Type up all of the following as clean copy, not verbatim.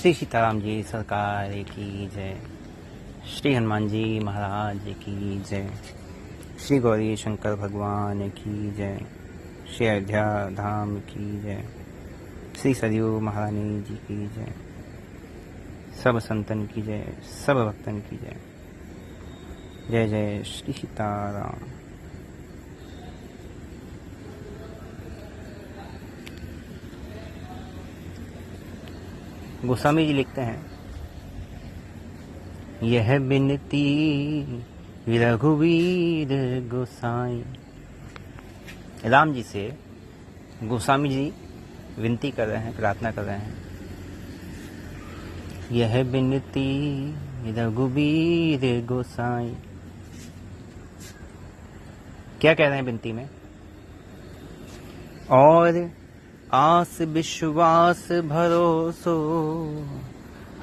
श्री सीताराम जी सरकार की जय। श्री हनुमान जी महाराज की जय। श्री गौरी शंकर भगवान की जय। श्री अयोध्या धाम की जय। श्री सरयू महारानी जी की जय। सब संतन की जय, सब भक्तन की जय। जय जय श्री सीताराम। गोस्वामी जी लिखते हैं, यह बिनती रघुवीर गोसाई। राम जी से गोस्वामी जी विनती कर रहे हैं, प्रार्थना कर रहे हैं। यह बिनती रघुवीर गोसाई। क्या कह रहे हैं बिनती में? और आस विश्वास भरोसो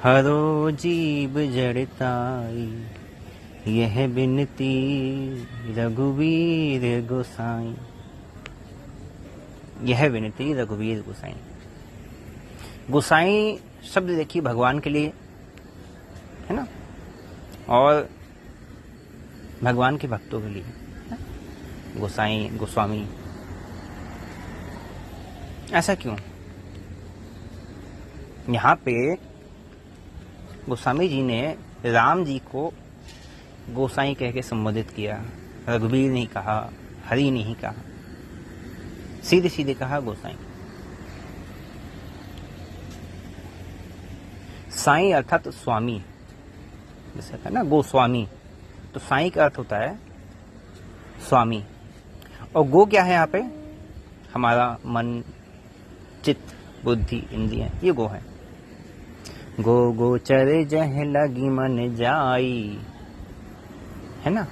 हरो जीव जड़ताई। यह बिनती रघुवीर गोसाई। यह विनती रघुवीर गोसाई। गोसाई शब्द देखिए भगवान के लिए है ना, और भगवान के भक्तों के लिए गोसाई गोस्वामी। ऐसा क्यों? यहाँ पे गोस्वामी जी ने राम जी को गोसाई कह के संबोधित किया। रघुवीर नहीं कहा, हरि नहीं कहा, सीधे सीधे कहा गोसाई। साईं अर्थात स्वामी, जैसे है ना गोस्वामी, तो साईं का अर्थ होता है स्वामी। और गो क्या है यहाँ पे? हमारा मन, चित्त, बुद्धि, इंद्रियां, ये गो है। गो गोचर जह लगी मन जाई, है ना।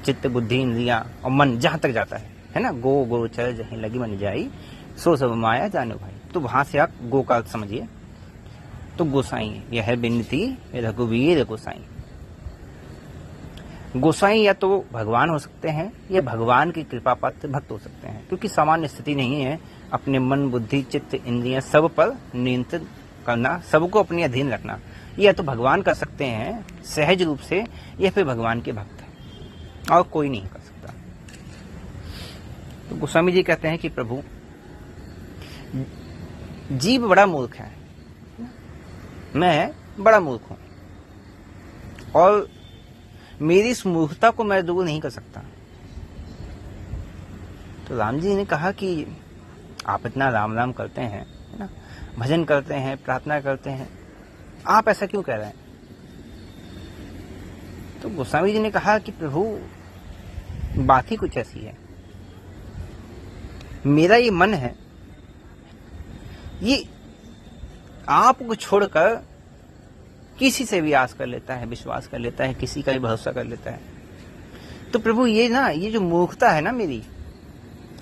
चित्त, बुद्धि, इंद्रियां और मन जहां तक जाता है ना। गो गोचर जह लगी मन जाई, सो सब माया जानो भाई। तो वहां से आप गो का अर्थ समझिए। तो गोसाई, यह बिनती रघुवीर गोसाई। गोसाई या तो भगवान हो सकते हैं या भगवान की कृपा पात्र भक्त हो सकते हैं, क्योंकि सामान्य स्थिति नहीं है अपने मन, बुद्धि, चित्त, इंद्रियां सब पर नियंत्रण करना, सबको अपने अधीन रखना। यह तो भगवान कर सकते हैं सहज रूप से, या फिर भगवान के भक्त हैं, और कोई नहीं कर सकता। तो गोस्वामी जी कहते हैं कि प्रभु, जीव बड़ा मूर्ख है, मैं बड़ा मूर्ख हूं, और मेरी इस मूर्खता को मैं दूर नहीं कर सकता। तो राम जी ने कहा कि आप इतना राम राम करते हैं, है ना, भजन करते हैं, प्रार्थना करते हैं, आप ऐसा क्यों कह रहे हैं? तो गोस्वामी जी ने कहा कि प्रभु, बात ही कुछ ऐसी है। मेरा ये मन है, ये आपको छोड़कर किसी से भी आस कर लेता है, विश्वास कर लेता है, किसी का भी भरोसा कर लेता है। तो प्रभु ये जो मूर्खता है ना मेरी,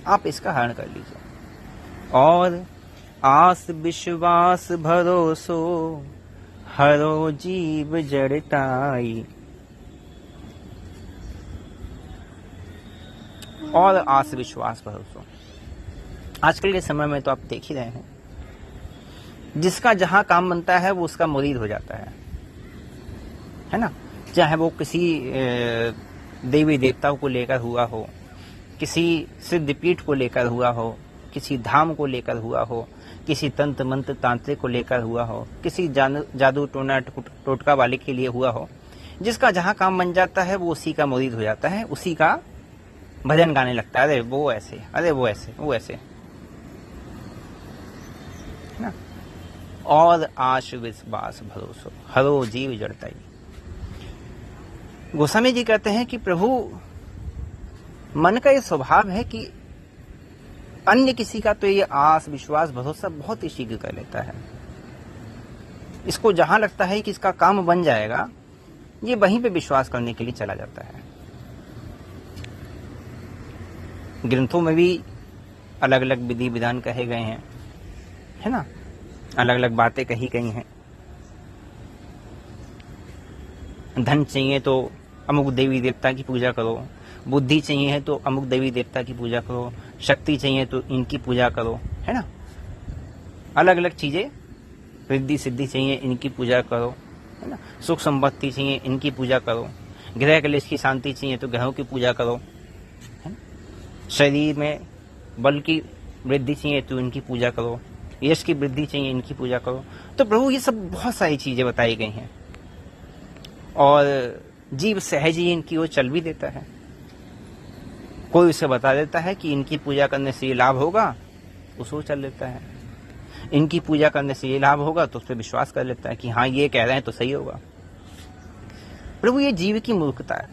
आप इसका हरण कर लीजिए। और आस विश्वास भरोसो हरो जीव जड़ताई। और आस विश्वास भरोसो, आजकल के समय में तो आप देख ही रहे हैं, जिसका जहां काम बनता है वो उसका मुरीद हो जाता है ना। चाहे वो किसी देवी देवताओं को लेकर हुआ हो, किसी सिद्धपीठ को लेकर हुआ हो, किसी धाम को लेकर हुआ हो, किसी तंत्र मंत्र तांत्रिक को लेकर हुआ हो, किसी जादू टोना टोटका वाले के लिए हुआ हो। जिसका जहां काम बन जाता है वो उसी का मुरीद हो जाता है, उसी का भजन गाने लगता है। अरे वो ऐसे, अरे वो ऐसे, वो ऐसे, है ना। और आश विश्वास भरोसो हरो जीव जड़ताई। गोस्वामी जी कहते हैं कि प्रभु, मन का ये स्वभाव है कि अन्य किसी का तो ये आस विश्वास भरोसा बहुत ही शीघ्र कर लेता है। इसको जहां लगता है कि इसका काम बन जाएगा, ये वहीं पे विश्वास करने के लिए चला जाता है। ग्रंथों में भी अलग अलग विधि विधान कहे गए हैं, है ना, अलग अलग बातें कही गई हैं। धन चाहिए तो अमुक देवी देवता की पूजा करो, बुद्धि चाहिए तो अमुक देवी देवता की पूजा करो, शक्ति चाहिए तो इनकी पूजा करो, है ना। अलग अलग चीजें रिद्धि सिद्धि चाहिए इनकी पूजा करो, है ना। सुख संपत्ति चाहिए इनकी पूजा करो। गृह कलेश की शांति चाहिए तो ग्रहों की पूजा करो, है ना। शरीर में बल की वृद्धि चाहिए तो इनकी पूजा करो। यश की वृद्धि चाहिए इनकी पूजा करो। तो प्रभु ये सब बहुत सारी चीजें बताई गई हैं और जीव सहज ही इनकी ओर चल भी देता है। कोई उसे बता देता है कि इनकी पूजा करने से ये लाभ होगा, उस ओर चल लेता है। इनकी पूजा करने से ये लाभ होगा तो उस पर विश्वास कर लेता है कि हाँ ये कह रहे हैं तो सही होगा। प्रभु ये जीव की मूर्खता है।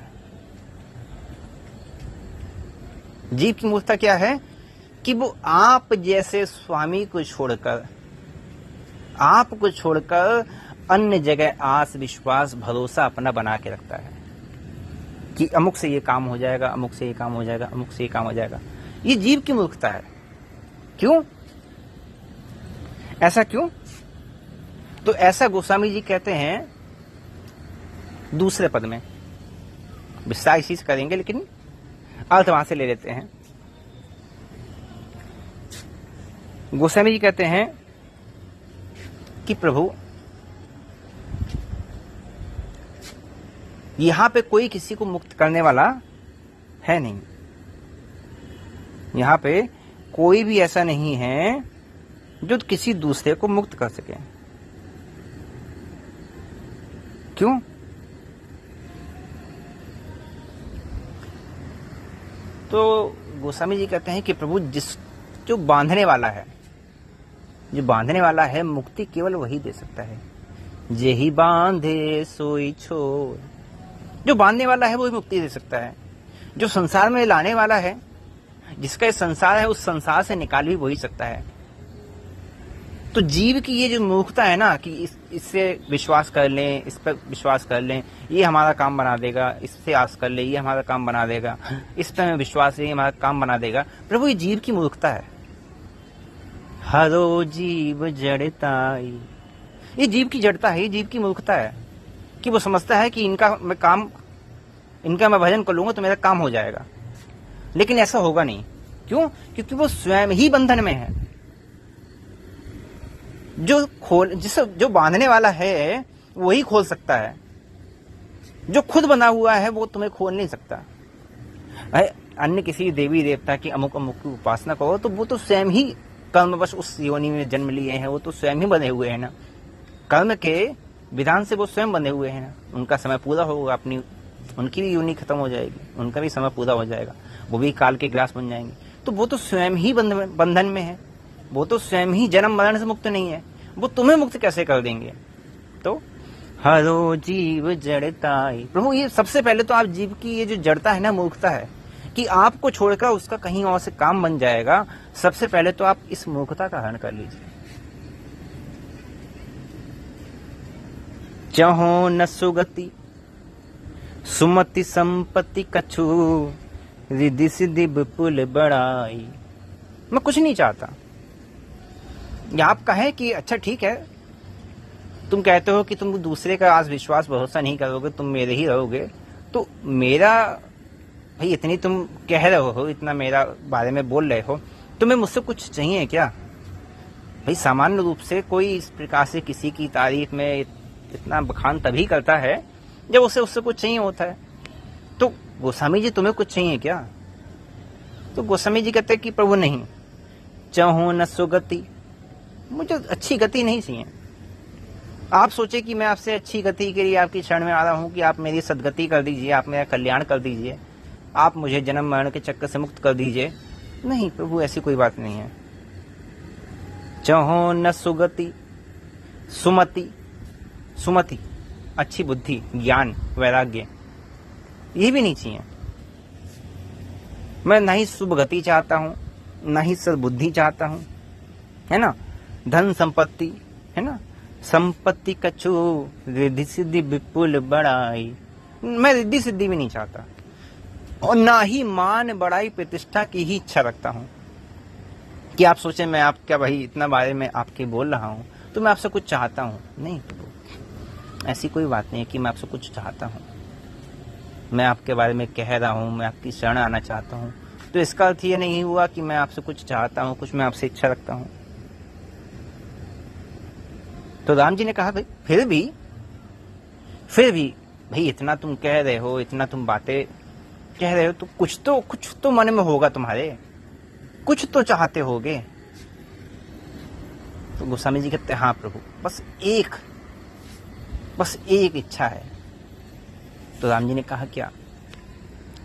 जीव की मूर्खता क्या है कि वो आप जैसे स्वामी को छोड़कर, आपको छोड़कर अन्य जगह आस विश्वास भरोसा अपना बना के रखता है कि अमुक से ये काम हो जाएगा, अमुक से ये काम हो जाएगा, अमुक से ये काम हो जाएगा। ये जीव की मूर्खता है। क्यों ऐसा, क्यों? तो ऐसा गोस्वामी जी कहते हैं दूसरे पद में, विस्तार इसी से करेंगे लेकिन अर्थ वहां से ले लेते हैं। गोस्वामी जी कहते हैं कि प्रभु यहां पे कोई किसी को मुक्त करने वाला है नहीं। यहां पे कोई भी ऐसा नहीं है जो किसी दूसरे को मुक्त कर सके। क्यों? तो गोस्वामी जी कहते हैं कि प्रभु जो बांधने वाला है, जो बांधने वाला है, मुक्ति केवल वही दे सकता है। जेहि बांधे सोई छोड़, जो बांधने वाला है वही मुक्ति दे सकता है। जो संसार में लाने वाला है, जिसका संसार है, उस संसार से निकाल भी वही सकता है। तो जीव की ये जो मूर्खता है ना कि इससे विश्वास कर लें, इस पर विश्वास कर लें, ये हमारा काम बना देगा, इससे आस कर ले, ये हमारा काम बना देगा, इस पर हमें विश्वास है, ये हमारा काम बना देगा। प्रभु ये जीव की मूर्खता है। हरो जीव जड़ताई, ये जीव की जड़ता है, ये जीव की मूर्खता है कि वो समझता है कि इनका मैं भजन कर लूंगा तो मेरा काम हो जाएगा। लेकिन ऐसा होगा नहीं। क्यों? क्योंकि वो स्वयं ही बंधन में है। जो बांधने वाला है वही खोल सकता है। जो खुद बना हुआ है वो तुम्हें खोल नहीं सकता। अन्य किसी देवी देवता की अमुक अमुक की उपासना करो तो वो तो स्वयं ही कर्मवश उस योनि में जन्म लिए हैं, वो तो स्वयं ही बने हुए हैं ना। कर्म के विधान से वो स्वयं बने हुए हैं ना। उनका समय पूरा होगा, उनकी भी योनि खत्म हो जाएगी, उनका भी समय पूरा हो जाएगा, वो भी काल के ग्रास बन जाएंगे। तो वो तो स्वयं ही बंधन में है, वो तो स्वयं ही जन्म मरण से मुक्त नहीं है। वो तुम्हें मुक्त कैसे कर देंगे? तो हरो जीव जड़ताई, प्रभु ये सबसे पहले तो आप जीव की ये जो जड़ता है ना, मूर्खता है कि आपको छोड़कर उसका कहीं और से काम बन जाएगा। सबसे पहले तो आप इस मूर्खता का हरण कर लीजिए। चहो न सुगति सुमति संपत्ति कछु, रिद्धि सिद्धि विपुल बड़ाई। मैं कुछ नहीं चाहता। या आप कहें कि अच्छा ठीक है, तुम कहते हो कि तुम दूसरे का आज विश्वास भरोसा नहीं करोगे, तुम मेरे ही रहोगे, तो मेरा भाई इतनी तुम कह रहे हो, इतना मेरा बारे में बोल रहे हो, तुम्हें मुझसे कुछ चाहिए क्या? भाई सामान्य रूप से कोई इस प्रकार से किसी की तारीफ में इतना बखान तभी करता है जब उससे कुछ चाहिए होता है। तो गोस्वामी जी तुम्हें कुछ चाहिए क्या? तो गोस्वामी जी कहते हैं कि प्रभु नहीं, चाहो न सुगति, मुझे अच्छी गति नहीं चाहिए। आप सोचे कि मैं आपसे अच्छी गति के लिए आपकी शरण में आ रहा हूं कि आप मेरी सदगति कर दीजिए, आप मेरा कल्याण कर दीजिए, आप मुझे जन्म मरण के चक्कर से मुक्त कर दीजिए। नहीं प्रभु, ऐसी कोई बात नहीं है। चाहो न सुगति सुमति अच्छी बुद्धि, ज्ञान, वैराग्य, ये भी नहीं चाहिए। मैं ना ही शुभ गति चाहता हूं, ना ही सद्बुद्धि चाहता हूं, है ना। धन संपत्ति, है ना, संपत्ति कछु, रिद्धि सिद्धि विपुल बड़ाई, मैं रिद्धि सिद्धि भी नहीं चाहता। और ना ही मान बड़ाई प्रतिष्ठा की ही इच्छा रखता हूं कि आप सोचें मैं आपका भाई इतना बारे में आपके बोल रहा हूं तो मैं आपसे कुछ चाहता हूं। नहीं प्रभु, ऐसी कोई बात नहीं है कि मैं आपसे कुछ चाहता हूं। मैं आपके बारे में कह रहा हूं, मैं आपकी शरण आना चाहता हूं, तो इसका अर्थ ये नहीं हुआ कि मैं आपसे कुछ चाहता हूं, कुछ मैं आपसे इच्छा रखता हूं। तो राम जी ने कहा भाई फिर भी भाई इतना तुम कह रहे हो, इतना तुम बातें कह रहे हो, तो कुछ तो मन में होगा तुम्हारे, कुछ तो चाहते होगे। तो गोस्वामी जी कहते हैं हाँ प्रभु, बस एक इच्छा है। तो राम जी ने कहा क्या?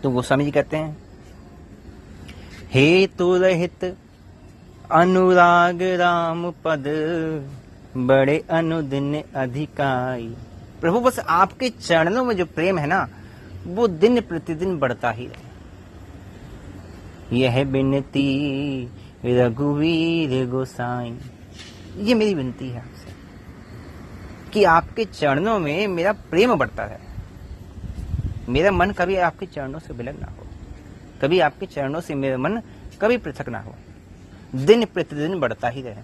तो गोस्वामी जी कहते हैं हेतु रहित अनुराग राम पद बड़े अनुदिन अधिकाई। प्रभु बस आपके चरणों में जो प्रेम है ना, वो दिन प्रतिदिन बढ़ता ही रहे। यह विनती रघुवीर गोसाई, ये मेरी विनती है आपसे कि आपके चरणों में मेरा प्रेम बढ़ता है, मेरा मन कभी आपके चरणों से विलग ना हो, कभी आपके चरणों से मेरा मन कभी पृथक ना हो, दिन प्रतिदिन बढ़ता ही रहे।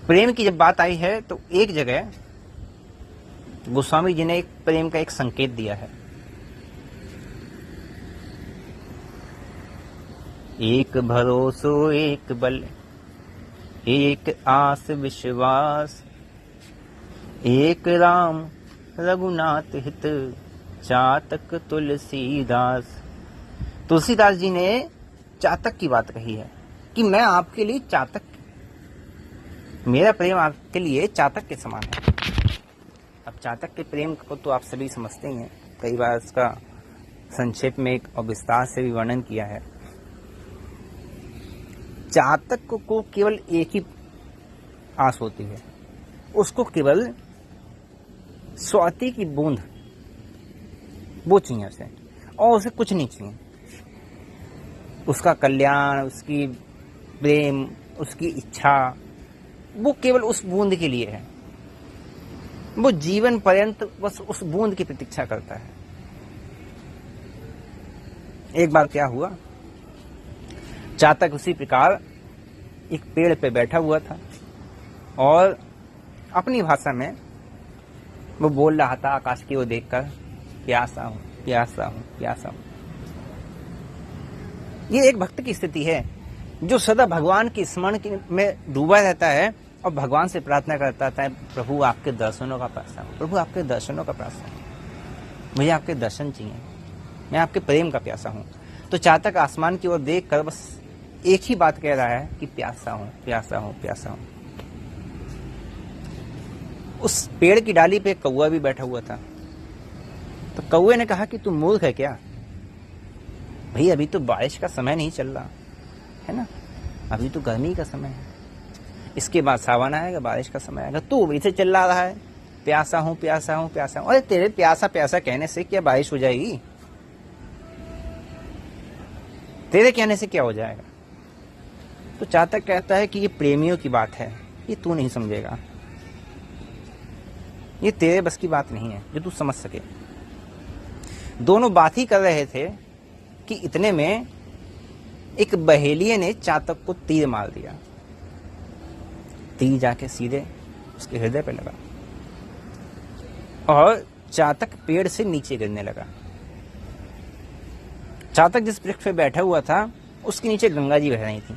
प्रेम की जब बात आई है तो एक जगह गोस्वामी जी ने एक प्रेम का एक संकेत दिया है। एक भरोसो एक बल, एक आस विश्वास, एक राम रघुनाथ हित, चातक तुलसीदास। तुलसीदास जी ने चातक की बात कही है कि मैं आपके लिए चातक, मेरा प्रेम आपके लिए चातक के समान है। अब चातक के प्रेम को तो आप सभी समझते ही हैं, कई बार इसका संक्षेप में और विस्तार से भी वर्णन किया है। चातक को केवल एक ही आस होती है, उसको केवल स्वाति की बूंद वो चाहिए उसे, और उसे कुछ नहीं चाहिए। उसका कल्याण, उसकी प्रेम, उसकी इच्छा, वो केवल उस बूंद के लिए है। वो जीवन पर्यंत बस उस बूंद की प्रतीक्षा करता है। एक बार क्या हुआ, चातक उसी प्रकार एक पेड़ पे बैठा हुआ था और अपनी भाषा में वो बोल रहा था आकाश की ओर देखकर, प्यासा हूं, प्यासा हूं, प्यासा हूं। ये एक भक्त की स्थिति है जो सदा भगवान की स्मरण में डूबा रहता है और भगवान से प्रार्थना करता है, प्रभु आपके दर्शनों का प्यासा हूं, प्रभु आपके दर्शनों का प्यासा हूं, मुझे आपके दर्शन चाहिए, मैं आपके प्रेम का प्यासा हूं। तो चातक आसमान की ओर देख कर बस एक ही बात कह रहा है कि प्यासा हूं, प्यासा हूं, प्यासा हूं। उस पेड़ की डाली पे कौवा भी बैठा हुआ था। तो कौवे ने कहा कि तू मूर्ख है क्या भाई, अभी तो बारिश का समय नहीं चल रहा है ना, अभी तो गर्मी का समय है, इसके बाद सावन आएगा, बारिश का समय आएगा, तू अभी से चिल्ला रहा है प्यासा हूं, प्यासा हूं, प्यासा हूं। अरे तेरे प्यासा प्यासा कहने से क्या बारिश हो जाएगी? तेरे कहने से क्या हो जाएगा? तो चातक कहता है कि ये प्रेमियों की बात है, ये तू नहीं समझेगा, ये तेरे बस की बात नहीं है जो तू समझ सके। दोनों बात ही कर रहे थे कि इतने में एक बहेलिये ने चातक को तीर मार दिया। तीर जाके सीधे उसके हृदय पे लगा और चातक पेड़ से नीचे गिरने लगा। चातक जिस वृक्ष पे बैठा हुआ था उसके नीचे गंगा जी बह रही थी।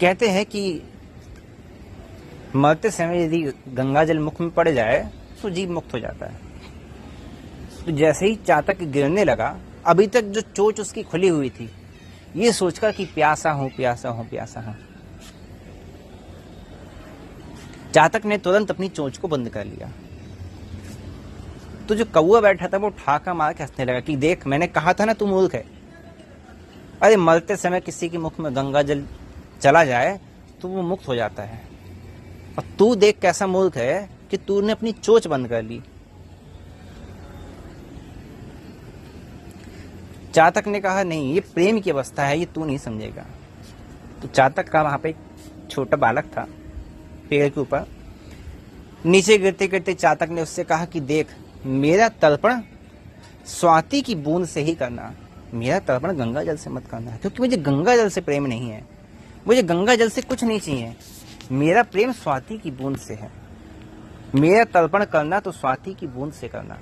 कहते हैं कि मरते समय यदि गंगा जल मुख में पड़ जाए तो जीव मुक्त हो जाता है। तो जैसे ही चातक गिरने लगा, अभी तक जो चोंच उसकी खुली हुई थी, ये सोचकर कि प्यासा हूं, प्यासा हूं, प्यासा हूं, चातक ने तुरंत अपनी चोंच को बंद कर लिया। तो जो कौवा बैठा था वो ठाका मार के हंसने लगा कि देख, मैंने कहा था ना तू मूर्ख है। अरे मरते समय किसी के मुख में गंगा जल चला जाए तो वो मुक्त हो जाता है, और तू देख कैसा मूर्ख है कि तूने अपनी चोंच बंद कर ली। चातक ने कहा नहीं, ये प्रेम की अवस्था है, ये तू नहीं समझेगा। तो चातक का वहां पे एक छोटा बालक था पेड़ के ऊपर, नीचे गिरते गिरते चातक ने उससे कहा कि देख, मेरा तर्पण स्वाति की बूंद से ही करना, मेरा तर्पण गंगा जल से मत करना, क्योंकि मुझे गंगा जल से प्रेम नहीं है, मुझे गंगा जल से कुछ नहीं चाहिए, मेरा प्रेम स्वाति की बूंद से है। मेरा तर्पण करना तो स्वाति की बूंद से करना।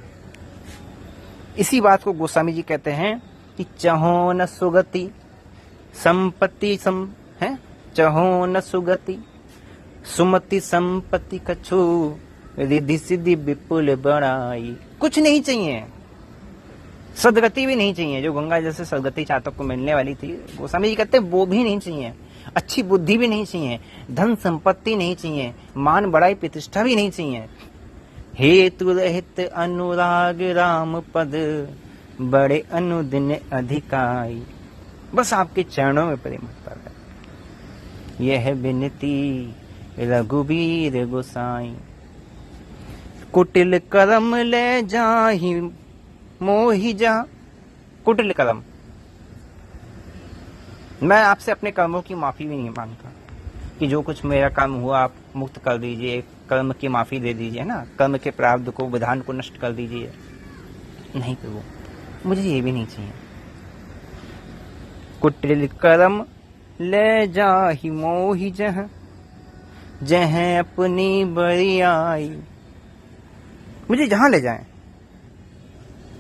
इसी बात को गोस्वामी जी कहते हैं कि चहो न सुगति संपत्ति सम हैं, चहो न सुगति सुमति संपत्ति कछु, रिद्धि सिद्धि विपुल बड़ाई। कुछ नहीं चाहिए, सदगति भी नहीं चाहिए। जो गंगा जैसे सदगति चातक को मिलने वाली थी, गोस्वामी जी कहते हैं वो भी नहीं चाहिए। अच्छी बुद्धि भी नहीं चाहिए, धन संपत्ति नहीं चाहिए, मान बड़ाई प्रतिष्ठा भी नहीं चाहिए। हेतु रहित अनुराग राम पद, बड़े अनुदिन अधिकाई। बस आपके चरणों में प्रेम पर है। यह विनती रघुबीर गोसाई, कुटिल करम ले जाहि मोहि जा। कुटिल कर्म, मैं आपसे अपने कर्मों की माफी भी नहीं मांगता कि जो कुछ मेरा कर्म हुआ आप मुक्त कर दीजिए, कर्म की माफी दे दीजिए ना, कर्म के प्रारब्ध को, विधान को नष्ट कर दीजिए। नहीं प्रभु, मुझे ये भी नहीं चाहिए। कुटिल कर्म ले जाहि मोहि जह, जह अपनी बरियाई। मुझे जहां ले जाएं,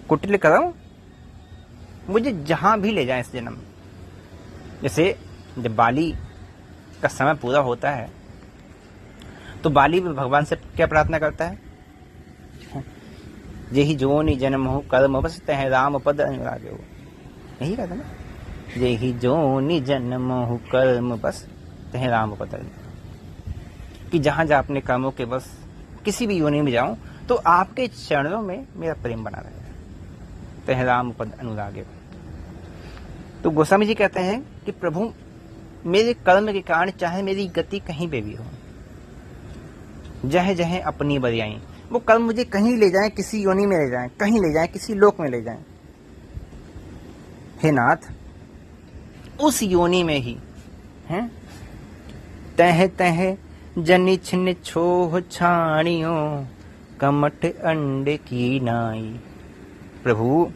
कुटिल कर्म मुझे जहां भी ले जाएं इस जन्म। जैसे जब बाली का समय पूरा होता है तो बाली भी भगवान से क्या प्रार्थना करता है? जेहि जोनि जन्म हो कर्म बस तह राम पद अनुरागे हो। यही कहता ना, जेहि जोनि जन्म हो कर्म बस तह राम पद अनुरागे। कि जहां जहां अपने कर्मों के बस किसी भी योनि में जाऊं तो आपके चरणों में मेरा प्रेम बना रहेगा। तह राम पद अनुरागे। तो गोस्वामी जी कहते हैं कि प्रभु मेरे कर्म के कारण चाहे मेरी गति कहीं पे भी हो, जह जह अपनी बरियाई, वो कर्म मुझे कहीं ले जाए, किसी योनि में ले जाए, कहीं ले जाए, किसी लोक में ले जाए। हे नाथ, उस योनि में ही हैं तह तह जनि छिन छोह छाणियों, कमठ अंडे की नाई। प्रभु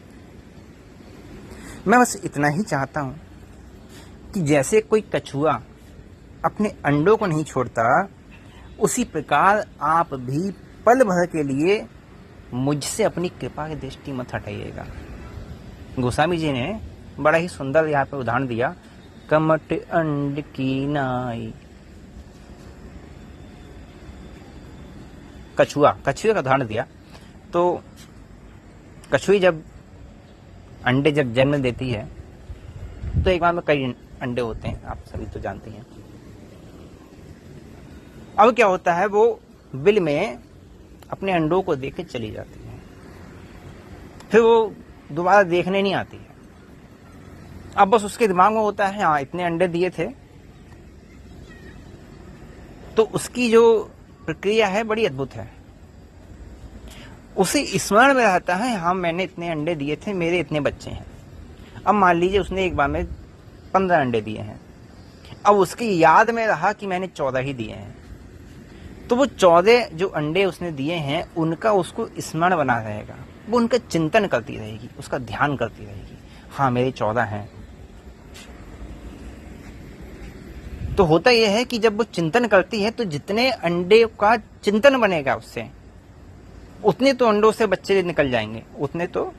मैं बस इतना ही चाहता हूं कि जैसे कोई कछुआ अपने अंडों को नहीं छोड़ता, उसी प्रकार आप भी पल भर के लिए मुझसे अपनी कृपा की दृष्टि मत हटाइएगा। गोस्वामी जी ने बड़ा ही सुंदर यहाँ पे उदाहरण दिया, कमट अंड की नाई। कछुआ का उदाहरण दिया। तो कछुई जब अंडे जब जन्म देती है तो एक बार में कई अंडे होते हैं, आप सभी तो जानते हैं। अब क्या होता है, वो बिल में अपने अंडों को देख के चली जाती है, फिर वो दोबारा देखने नहीं आती है। अब बस उसके दिमाग में होता है हाँ इतने अंडे दिए थे, तो उसकी जो प्रक्रिया है बड़ी अद्भुत है। उसे स्मरण में रहता है हाँ मैंने इतने अंडे दिए थे, मेरे इतने बच्चे हैं। अब मान लीजिए उसने एक बार में 15 अंडे दिए हैं, अब उसकी याद में रहा कि मैंने 14 ही दिए हैं, तो वो 14 जो अंडे उसने दिए हैं उनका उसको स्मरण बना रहेगा, वो उनका चिंतन करती रहेगी, उसका ध्यान करती रहेगी, हाँ मेरे 14 हैं। तो होता यह है कि जब वो चिंतन करती है तो जितने अंडे का चिंतन बनेगा उससे, उतने तो अंडों से बच्चे निकल जाएंगे, उतने तो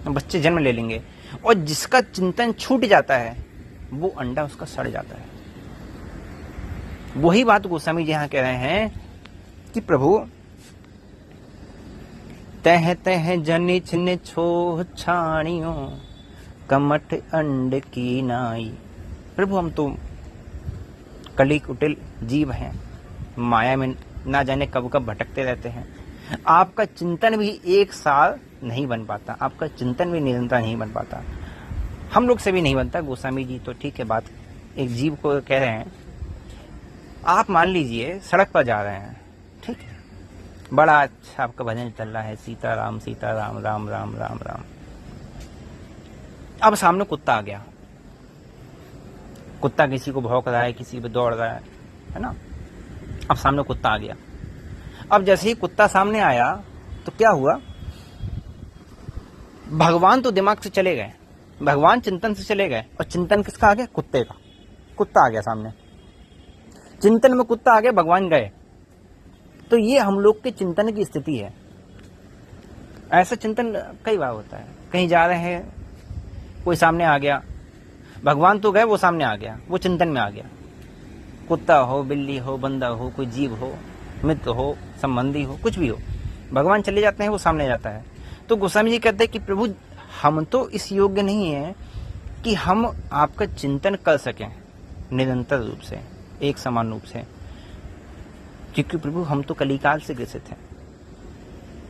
बच्चे जन्म ले लेंगे। और जिसका चिंतन छूट जाता है वो अंडा उसका सड़ जाता है। वही बात गोस्वामी जी यहां कह रहे हैं कि प्रभु तह तह जनि छिन छोह छाणियों, कमठ अंड की नाई। प्रभु हम तो कली कुटिल जीव हैं, माया में ना जाने कब कब भटकते रहते हैं। आपका चिंतन भी एक साल नहीं बन पाता, आपका चिंतन भी निरंतर नहीं बन पाता, हम लोग से भी नहीं बनता। गोस्वामी जी तो ठीक है बात एक जीव को कह रहे हैं। आप मान लीजिए सड़क पर जा रहे हैं, ठीक है, बड़ा अच्छा आपका भजन चल रहा है, सीता राम राम राम राम राम। अब सामने कुत्ता आ गया, कुत्ता किसी को भौंक रहा है, किसी पे दौड़ रहा है ना। अब सामने कुत्ता आ गया। अब जैसे ही कुत्ता सामने आया तो क्या हुआ, भगवान तो दिमाग से चले गए, भगवान चिंतन से चले गए, और चिंतन किसका आ गया, कुत्ते का। कुत्ता आ गया सामने, चिंतन में कुत्ता आ गया, भगवान गए। तो ये हम लोग के चिंतन की स्थिति है। ऐसा चिंतन कई बार होता है, कहीं जा रहे हैं, कोई सामने आ गया, भगवान तो गए, वो सामने आ गया, वो चिंतन में आ गया। कुत्ता हो, बिल्ली हो, बंदा हो, कोई जीव हो, मित्र हो, संबंधी हो, कुछ भी हो, भगवान चले जाते हैं, वो सामने जाता है। तो गोस्वामी जी कहते हैं कि प्रभु हम तो इस योग्य नहीं है कि हम आपका चिंतन कर सकें निरंतर रूप से, एक समान रूप से, क्योंकि प्रभु हम तो कलिकाल से ग्रसित हैं,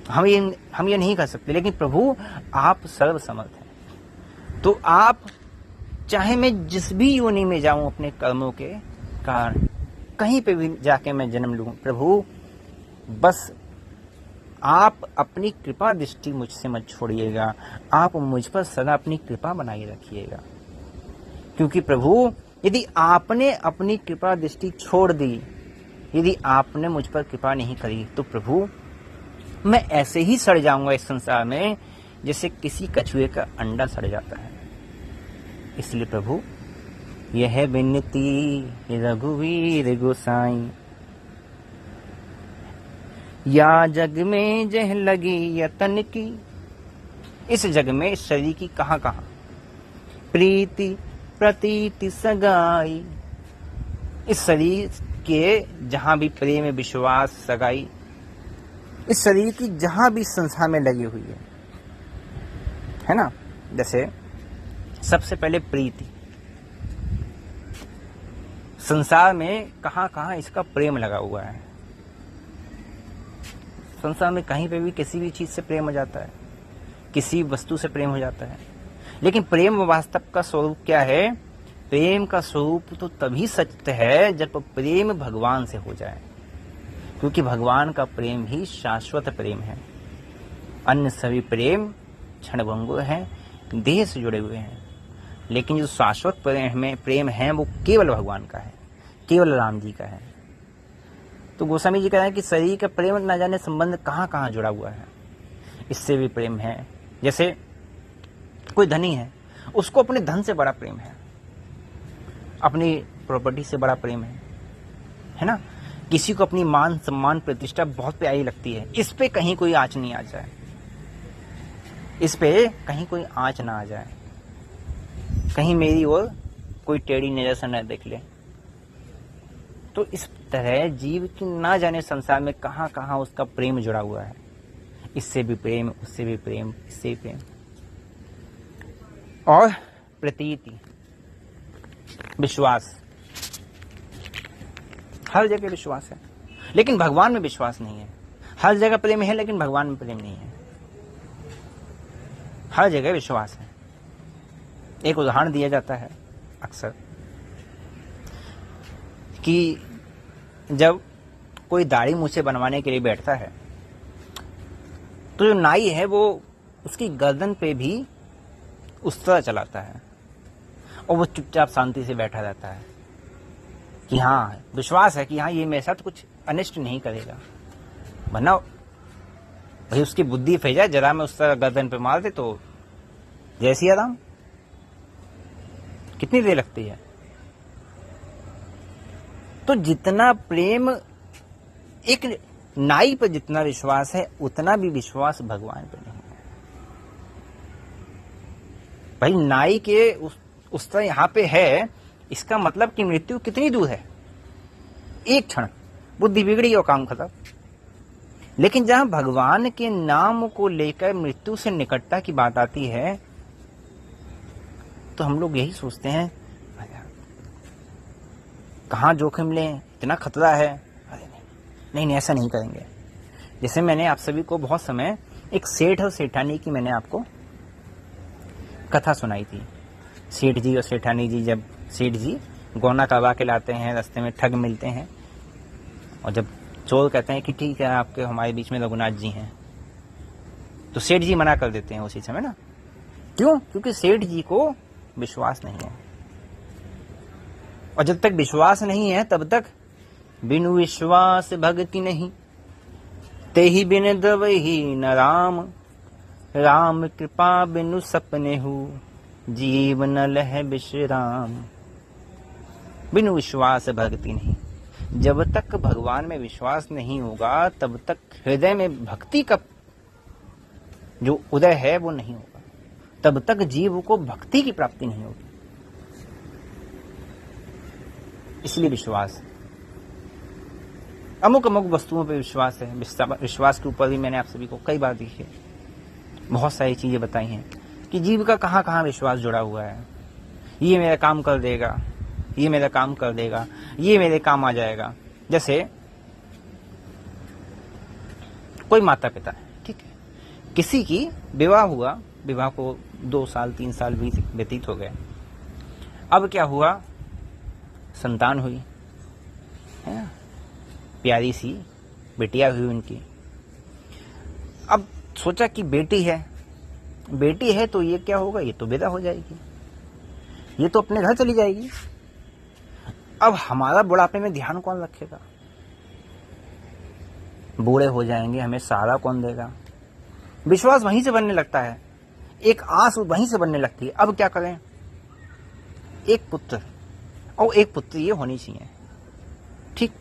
हम ये नहीं कर सकते। लेकिन प्रभु आप सर्वसमर्थ हैं, तो आप चाहे मैं जिस भी योनि में जाऊं अपने कर्मों के कारण, कहीं पे भी जाके मैं जन्म लूं, प्रभु बस आप अपनी कृपा दृष्टि मुझसे मत छोड़िएगा, आप मुझ पर सदा अपनी कृपा बनाए रखिएगा। क्योंकि प्रभु यदि आपने अपनी कृपा दृष्टि छोड़ दी, यदि आपने मुझ पर कृपा नहीं करी, तो प्रभु मैं ऐसे ही सड़ जाऊंगा इस संसार में जैसे किसी कछुए का अंडा सड़ जाता है। इसलिए प्रभु यह विनती रघुवीर गोसाई, या जग में जह लगी यतन की, इस जग में इस शरीर की कहाँ कहाँ प्रीति प्रतीति सगाई, इस शरीर के जहां भी प्रेम विश्वास सगाई, इस शरीर की जहां भी संसार में लगी हुई है ना। जैसे सबसे पहले प्रीति, संसार में कहां कहां इसका प्रेम लगा हुआ है। संसार में कहीं पे भी किसी भी चीज से प्रेम हो जाता है, किसी वस्तु से प्रेम हो जाता है। लेकिन प्रेम वास्तव का स्वरूप क्या है? प्रेम का स्वरूप तो तभी सत्य है जब प्रेम भगवान से हो जाए, क्योंकि भगवान का प्रेम ही शाश्वत प्रेम है। अन्य सभी प्रेम क्षणभंगुर है, देह से जुड़े हुए हैं। लेकिन जो शाश्वत प्रेम है वो केवल भगवान का है, केवल राम जी का है। तो गोस्वामी जी कह रहे हैं कि शरीर का प्रेम न जाने संबंध कहाँ कहाँ जुड़ा हुआ है, इससे भी प्रेम है। जैसे कोई धनी है, उसको अपने धन से बड़ा प्रेम है, अपनी प्रॉपर्टी से बड़ा प्रेम है ना। किसी को अपनी मान सम्मान प्रतिष्ठा बहुत प्यारी लगती है, इस पे कहीं कोई आंच नहीं आ जाए, इस पे कहीं कोई आंच ना आ जाए, कहीं मेरी ओर कोई टेढ़ी नजर से न देख ले। तो इस तरह जीव की ना जाने संसार में कहाँ कहाँ उसका प्रेम जुड़ा हुआ है, इससे भी प्रेम, उससे भी प्रेम, इससे भी प्रेम। और प्रतीति, विश्वास, हर जगह विश्वास है लेकिन भगवान में विश्वास नहीं है। हर जगह प्रेम है लेकिन भगवान में प्रेम नहीं है। हर जगह विश्वास है। एक उदाहरण दिया जाता है अक्सर कि जब कोई दाढ़ी मूछें बनवाने के लिए बैठता है तो जो नाई है वो उसकी गर्दन पे भी उस तरह चलाता है और वो चुपचाप शांति से बैठा रहता है कि हाँ, विश्वास है कि हाँ, ये मेरे साथ कुछ अनिष्ट नहीं करेगा। वरना भाई उसकी बुद्धि फैल जाए, जरा मैं उस तरह गर्दन पे मार दे तो जैसी आराम, कितनी देर लगती है। तो जितना प्रेम, एक नाई पर जितना विश्वास है उतना भी विश्वास भगवान पर नहीं है। भाई नाई के उस तरह यहाँ पे है, इसका मतलब कि मृत्यु कितनी दूर है, एक क्षण, बुद्धि बिगड़ी और काम खत्म। लेकिन जहां भगवान के नाम को लेकर मृत्यु से निकटता की बात आती है तो हम लोग यही सोचते हैं कहाँ जोखिम लें, इतना खतरा है। अरे नहीं, ऐसा नहीं करेंगे। जैसे मैंने आप सभी को बहुत समय एक सेठ और सेठानी की मैंने आपको कथा सुनाई थी। सेठ जी और सेठानी जी, जब सेठ जी गौना करवा के लाते हैं, रास्ते में ठग मिलते हैं और जब चोर कहते हैं कि ठीक है, आपके हमारे बीच में रघुनाथ जी हैं, तो सेठ जी मना कर देते हैं उसी समय ना। क्यों? क्योंकि सेठ जी को विश्वास नहीं है, और जब तक विश्वास नहीं है तब तक बिनु विश्वास भगति नहीं, ते ही बिन दवहि न राम, राम कृपा बिनु सपने हु, जीव न लह विश्राम। बिनु विश्वास भक्ति नहीं। जब तक भगवान में विश्वास नहीं होगा तब तक हृदय में भक्ति का जो उदय है वो नहीं होगा, तब तक जीव को भक्ति की प्राप्ति नहीं होगी। इसलिए विश्वास। अमुक अमुक वस्तुओं पे विश्वास है। विश्वास के ऊपर भी मैंने आप सभी को कई बार देखिए बहुत सारी चीजें बताई हैं कि जीव का कहां कहां विश्वास जुड़ा हुआ है। ये मेरा काम कर देगा, ये मेरा काम कर देगा, ये मेरे काम आ जाएगा। जैसे कोई माता पिता है, ठीक है, किसी की विवाह हुआ, विवाह को 2 साल 3 साल व्यतीत हो गए। अब क्या हुआ, संतान हुई है ना, प्यारी सी बेटियां हुई उनकी। अब सोचा कि बेटी है तो ये क्या होगा, ये तो विदा हो जाएगी, ये तो अपने घर चली जाएगी। अब हमारा बुढ़ापे में ध्यान कौन रखेगा, बूढ़े हो जाएंगे, हमें सहारा कौन देगा। विश्वास वहीं से बनने लगता है, एक आस वहीं से बनने लगती है। अब क्या करें, एक पुत्र और एक पुत्री ये होनी चाहिए, ठीक।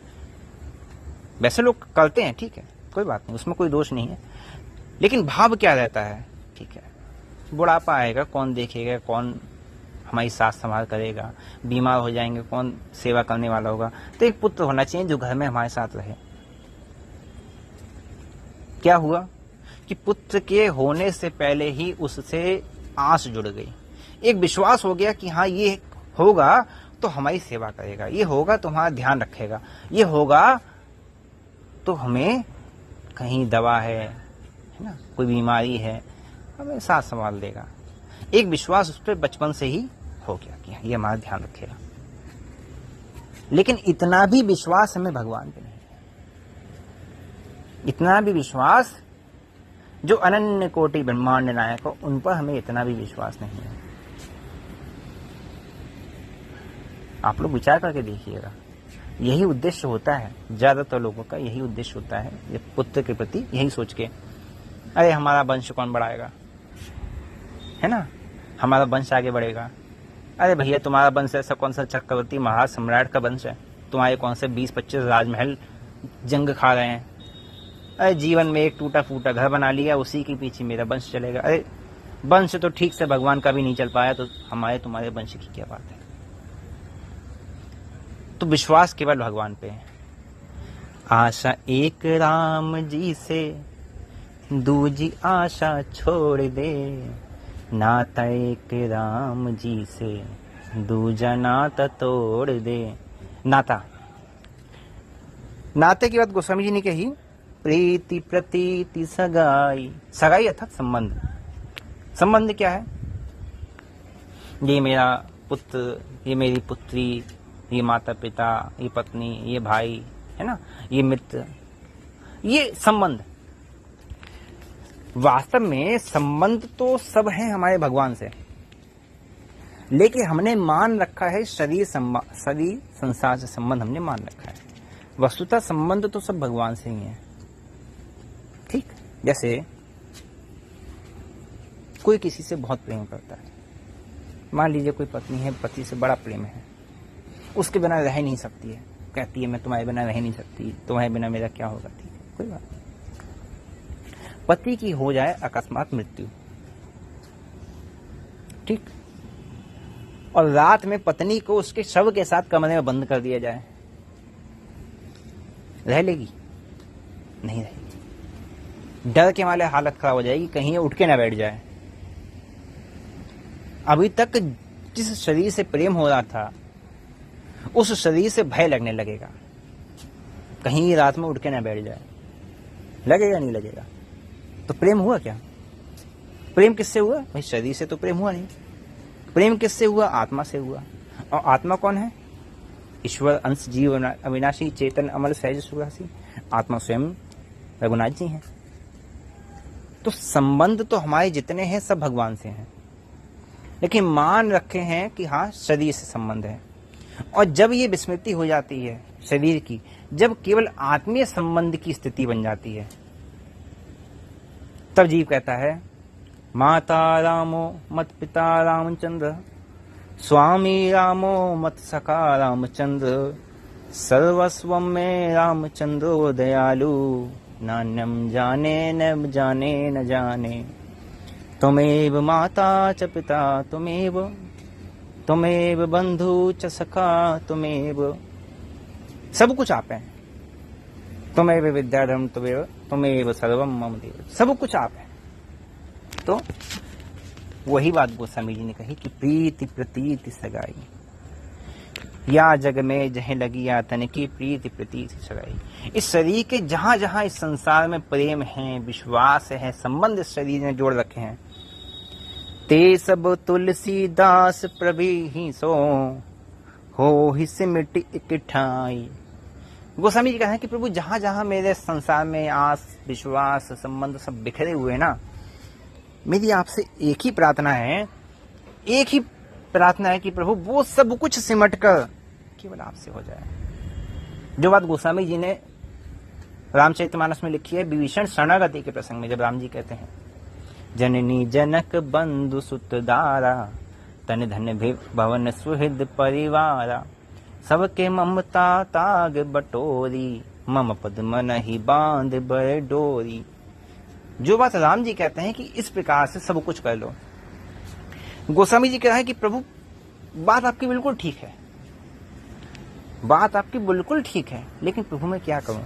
वैसे लोग करते हैं, ठीक है, कोई बात नहीं, उसमें कोई दोष नहीं है। लेकिन भाव क्या रहता है, ठीक है, बुढ़ापा आएगा, कौन देखेगा, कौन हमारी साथ संभाल करेगा, बीमार हो जाएंगे, कौन सेवा करने वाला होगा। तो एक पुत्र होना चाहिए जो घर में हमारे साथ रहे। क्या हुआ कि पुत्र के होने से पहले ही उससे आस जुड़ गई, एक विश्वास हो गया कि हाँ ये होगा तो हमारी सेवा करेगा, ये होगा तो हमारा ध्यान रखेगा, ये होगा तो हमें कहीं दवा है ना, कोई बीमारी है, हमें साथ संभाल देगा। एक विश्वास उस पर बचपन से ही हो गया कि ये हमारा ध्यान रखेगा। लेकिन इतना भी विश्वास हमें भगवान पे नहीं है, इतना भी विश्वास जो अनन्य कोटि ब्रह्मांड नायक हो उन पर हमें इतना भी विश्वास नहीं है। आप लोग विचार करके देखिएगा, यही उद्देश्य होता है ज्यादातर लोगों का, यही उद्देश्य होता है ये पुत्र के प्रति, यही सोच के अरे हमारा वंश कौन बढ़ाएगा, है ना, हमारा वंश आगे बढ़ेगा। अरे भैया तुम्हारा वंश ऐसा कौन सा चक्रवर्ती महाराज सम्राट का वंश है, तुम्हारे कौन से 20-25 राजमहल जंग खा रहे हैं। अरे जीवन में एक टूटा फूटा घर बना लिया, उसी के पीछे मेरा वंश चलेगा। अरे वंश तो ठीक से भगवान का भी नहीं चल पाया, तो हमारे तुम्हारे वंश की क्या बात है। तो विश्वास केवल भगवान पे है। आशा एक राम जी से दूजी आशा छोड़ दे, नाता एक राम जी से दूजा नाता तोड़ दे। नाते की बात गोस्वामी जी ने कही, प्रीति प्रतीति सगाई, सगाई अर्थात संबंध। संबंध क्या है, ये मेरा पुत्र, ये मेरी पुत्री, ये माता पिता, ये पत्नी, ये भाई, है ना, ये मित्र, ये संबंध। वास्तव में संबंध तो सब है हमारे भगवान से, लेकिन हमने मान रखा है शरीर संसार से संबंध हमने मान रखा है। वस्तुतः संबंध तो सब भगवान से ही है, ठीक। जैसे कोई किसी से बहुत प्रेम करता है, मान लीजिए कोई पत्नी है, पति से बड़ा प्रेम है, उसके बिना रह नहीं सकती है, कहती है मैं तुम्हारे बिना रह नहीं सकती, तुम्हारे बिना मेरा क्या होगा, ठीक है, कोई बात नहीं। पति की हो जाए अकस्मात मृत्यु, ठीक, और रात में पत्नी को उसके शव के साथ कमरे में बंद कर दिया जाए, रह लेगी? नहीं रहेगी। डर के मारे हालत खराब हो जाएगी, कहीं ये उठ के ना बैठ जाए। अभी तक जिस शरीर से प्रेम हो रहा था उस शरीर से भय लगने लगेगा, कहीं रात में उठ के ना बैठ जाए। लगेगा नहीं लगेगा? तो प्रेम हुआ क्या? प्रेम किससे हुआ भाई? शरीर से तो प्रेम हुआ नहीं। प्रेम किससे हुआ? आत्मा से हुआ। और आत्मा कौन है? ईश्वर अंश जीव अविनाशी चेतन अमल सहज सुरासी, आत्मा स्वयं रघुनाथ जी हैं। तो संबंध तो हमारे जितने हैं सब भगवान से हैं, लेकिन मान रखे हैं कि हाँ शरीर से संबंध है। और जब ये विस्मृति हो जाती है शरीर की, जब केवल आत्मीय संबंध की स्थिति बन जाती है, तब जीव कहता है माता रामो मत पिता रामचंद्र, स्वामी रामो मत सखा रामचंद्र, सर्वस्व में रामचंद्रो दयालु, नान्यम जाने न जाने न जाने, त्वमेव माता च पिता त्वमेव, त्वमेव बंधु च सखा त्वमेव, सब कुछ आप हैं। त्वमेव विद्याधर्म त्वमेव सर्वम मम देव, सब कुछ आप हैं। तो वही बात गोस्वामी जी ने कही कि प्रीति प्रतीति सगाई, या जग में जह लगी या तन की प्रीति प्रतीति सगाई। इस शरीर के जहां जहां इस संसार में प्रेम है, विश्वास है, संबंध इस शरीर ने जोड़ रखे हैं, ते सब तुलसीदास प्रभु ही सो हो ही सिमट इकट्ठाई। गोस्वामी जी कहते हैं कि प्रभु जहां जहां मेरे संसार में आस विश्वास संबंध सब बिखरे हुए हैं ना, मेरी आपसे एक ही प्रार्थना है, एक ही प्रार्थना है कि प्रभु वो सब कुछ सिमट कर केवल आपसे हो जाए। जो बात गोस्वामी जी ने रामचरितमानस में लिखी है विभीषण शरणागति के प्रसंग में, जब राम जी कहते हैं जननी जनक बंधु सुतदारा तन धन भवन सुहृद परिवारा सबके ममता ताग बटोरी मम पद मन ही बांध बर डोरी। जो बात राम जी कहते हैं कि इस प्रकार से सब कुछ कर लो, गोस्वामी जी कह रहे हैं कि प्रभु बात आपकी बिल्कुल ठीक है, बात आपकी बिल्कुल ठीक है, लेकिन प्रभु मैं क्या करूं,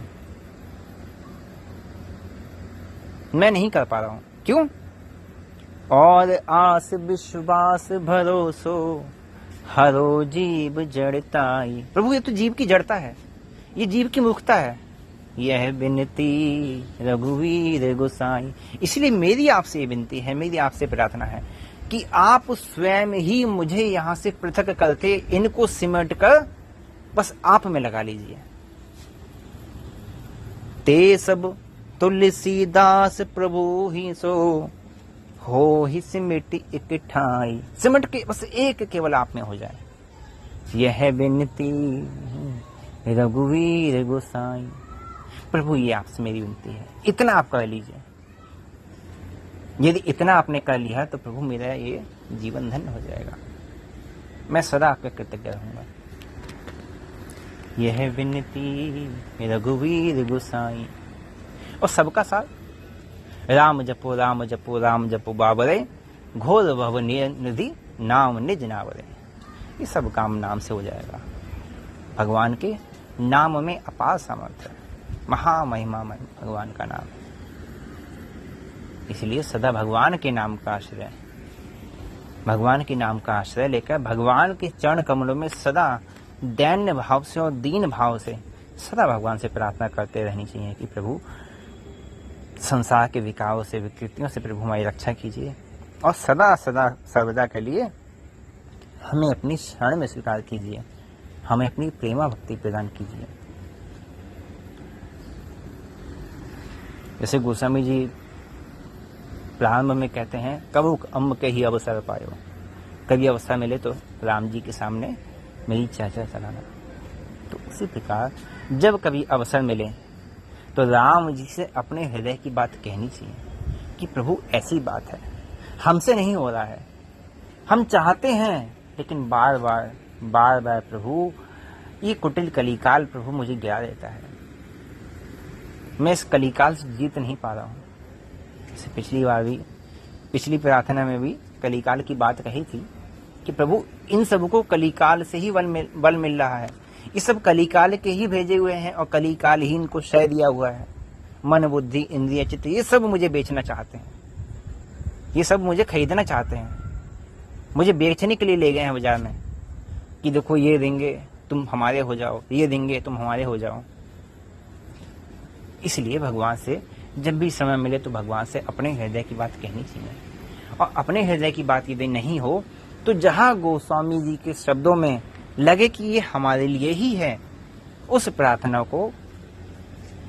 मैं नहीं कर पा रहा हूं। क्यों? और आस विश्वास भरोसो हरो जीव जड़ताई। प्रभु ये तो जीव की जड़ता है, ये जीव की मूर्खता है। यह विनती रघुवीर गोसाई। इसलिए मेरी आपसे विनती है, मेरी आपसे प्रार्थना है कि आप स्वयं ही मुझे यहां से पृथक करके इनको सिमट कर बस आप में लगा लीजिए। ते सब तुलसीदास प्रभु ही सो हो ही सिमट इकट्ठाई। सिमट के बस एक केवल आप में हो जाए। यह विनती रघुवीर गोसाई। प्रभु ये आपसे मेरी विनती है, इतना आप कर लीजिए। यदि इतना आपने कर लिया तो प्रभु मेरा ये जीवन धन्य हो जाएगा, मैं सदा आपके कृतज्ञ रहूंगा। यह विनती रघुवीर गोसाई। और सबका साथ राम जपो राम जपो राम जपो बाबरे घोर भव निधि नाम निज नावरे। ये सब काम नाम से हो जाएगा। भगवान के नाम में अपार सामर्थ्य, महामहिमा भगवान का नाम। इसलिए सदा भगवान के नाम का आश्रय, भगवान के नाम का आश्रय लेकर भगवान के चरण कमलों में सदा दैन्य भाव से और दीन भाव से सदा भगवान से प्रार्थना करते रहनी चाहिए कि प्रभु संसार के विकारों से विकृतियों से प्रभु हमारी रक्षा कीजिए और सदा सदा सर्वदा के लिए हमें अपनी शरण में स्वीकार कीजिए, हमें अपनी प्रेमा भक्ति प्रदान कीजिए। जैसे गोस्वामी जी प्रारंभ में कहते हैं कबुक अम्ब के ही अवसर पायो। कभी अवसर मिले तो राम जी के सामने मेरी चर्चा चलाना। तो उसी प्रकार जब कभी अवसर मिले तो राम जी से अपने हृदय की बात कहनी चाहिए कि प्रभु ऐसी बात है, हमसे नहीं हो रहा है, हम चाहते हैं लेकिन बार बार प्रभु ये कुटिल कलिकाल प्रभु मुझे गिरा देता है, मैं इस कलिकाल से जीत नहीं पा रहा हूँ। जैसे पिछली प्रार्थना में भी कलिकाल की बात कही थी कि प्रभु इन सबको कलिकाल से ही बल मिल रहा है, ये सब कलिकाल के ही भेजे हुए हैं और कलिकाल ही इनको शय दिया हुआ है। मन बुद्धि इंद्रिय चित्त ये सब मुझे बेचना चाहते हैं, ये सब मुझे खरीदना चाहते हैं, मुझे बेचने के लिए ले गए हैं बाजार में कि देखो ये देंगे तुम हमारे हो जाओ, ये देंगे तुम हमारे हो जाओ। इसलिए भगवान से जब भी समय मिले तो भगवान से अपने हृदय की बात कहनी चाहिए। और अपने हृदय की बात यदि नहीं हो तो जहां गोस्वामी जी के शब्दों में लगे कि ये हमारे लिए ही है, उस प्रार्थना को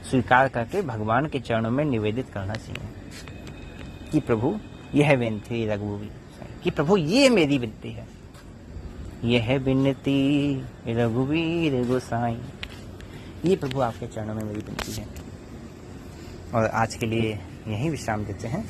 स्वीकार करके भगवान के चरणों में निवेदित करना चाहिए कि प्रभु यह विनती रघुवीर, कि प्रभु ये मेरी विनती है, यह विनती रघुवीर गोसाई, ये प्रभु आपके चरणों में मेरी विनती है। और आज के लिए यही विश्राम देते हैं।